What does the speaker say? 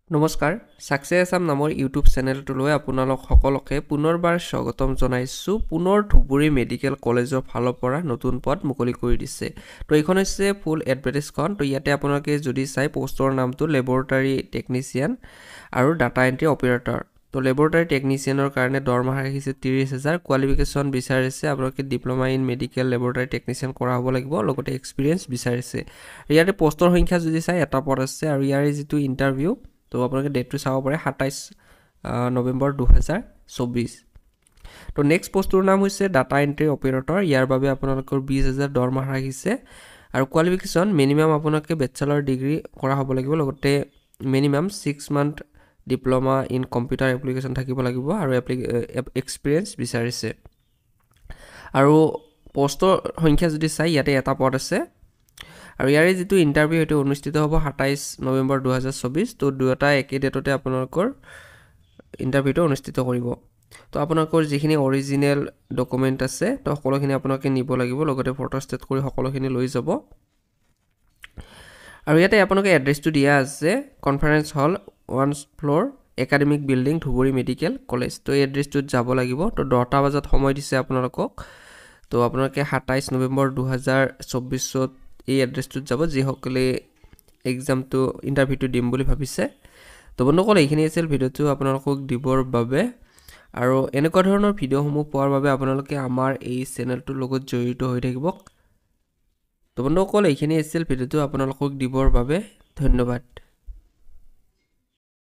নমস্কাৰ সাকসেছ আসাম নামৰ ইউটিউব চেনেলটোলৈ আপোনালোক সকলোকে পুনৰবাৰ স্বাগতম জনাইছো পুনৰ ধুবুৰী মেডিকেল কলেজৰ ফালৰ পৰা নতুন পদ মুকলি কৰি দিছে তো এইখন হৈছে ফুল এডভাৰটাইজখন তো ইয়াতে আপোনালোকে যদি চাই পোষ্টৰ নামটো লেবৰেটৰী টেকনিচিয়ান আৰু ডাটা এন্ট্ৰি অপাৰেটৰ তো লেবৰেটৰী টেকনিচিয়ানৰ কাৰণে দৰমহা ৰাখিছে 30000 কোৱালিফিকেশন বিচাৰিছে আপোনালোকে diploma in medical laboratory technician কৰা হ'ব লাগিব লগতে এক্সপেৰিয়েন্স বিচাৰিছে ইয়াতে পোষ্টৰ সংখ্যা যদি চাই এটা পদ আছে আৰু ইয়াৰে যেটো ইন্টাৰভিউ তো আপোনালোকে ডেটটো চাব পাৰে 27 নৱেম্বৰ 2024 তো নেক্সট পোষ্টৰ নাম হৈছে ডাটা এন্ট্ৰি অপাৰেটৰ ইয়াৰ বাবে আপোনালোকৰ 20000 দৰমহা ৰাখিছে আৰু কোৱালিফিকেশন মিনিমাম আপোনালোকে বেচেলৰ ডিগ্ৰী কৰা হ'ব লাগিব লগতে minimum 6 month diploma in computer application থাকিব লাগিব আৰু এক্সপেৰিয়েন্স বিচাৰিছে আৰু পোষ্টৰ সংখ্যা যদি চাই ইয়াতে এটা পদ আছে আৰু ইয়াৰে যেটো ইন্টাৰভিউ হেতু অনুষ্ঠিত হ'ব 27 নৱেম্বৰ 2024 তো দুটা একে ডেটতে আপোনালোকৰ ইন্টাৰভিউটো অনুষ্ঠিত কৰিব তো আপোনালোকৰ যিখিনি অৰিজিনাল ডকুমেন্ট আছে তো সকলোখিনি আপোনালোকে নিব লাগিব লগতে ফটো ষ্টেট কৰি সকলোখিনি লৈ যাব আৰু ইয়াতে আপোনালোকে এড্ৰেছটো দিয়া আছে কনফাৰেন্স হল 1st floor academic building Dhubri medical college তো এই এড্ৰেছটোত যাব লাগিব তো 10টা বজাত সময় দিছে আপোনালোকক তো আপোনালোকে 27 নৱেম্বৰ 2024 এই এড্ৰেছটোত যাব যি সকলে এক্সামটো ইন্টাৰভিউটো দিম বুলি ভাবিছে তো বন্ধুসকল এইখিনি আছিল ভিডিওটো আপোনালোকক দিবৰ বাবে আৰু এনেকুৱা ধৰণৰ ভিডিওসমূহ পোৱাৰ বাবে আপোনালোকে আমাৰ এই চেনেলটোৰ লগত জড়িত হৈ থাকিব তো বন্ধুসকল এইখিনি আছিল ভিডিওটো আপোনালোকক দিবৰ বাবে ধন্যবাদ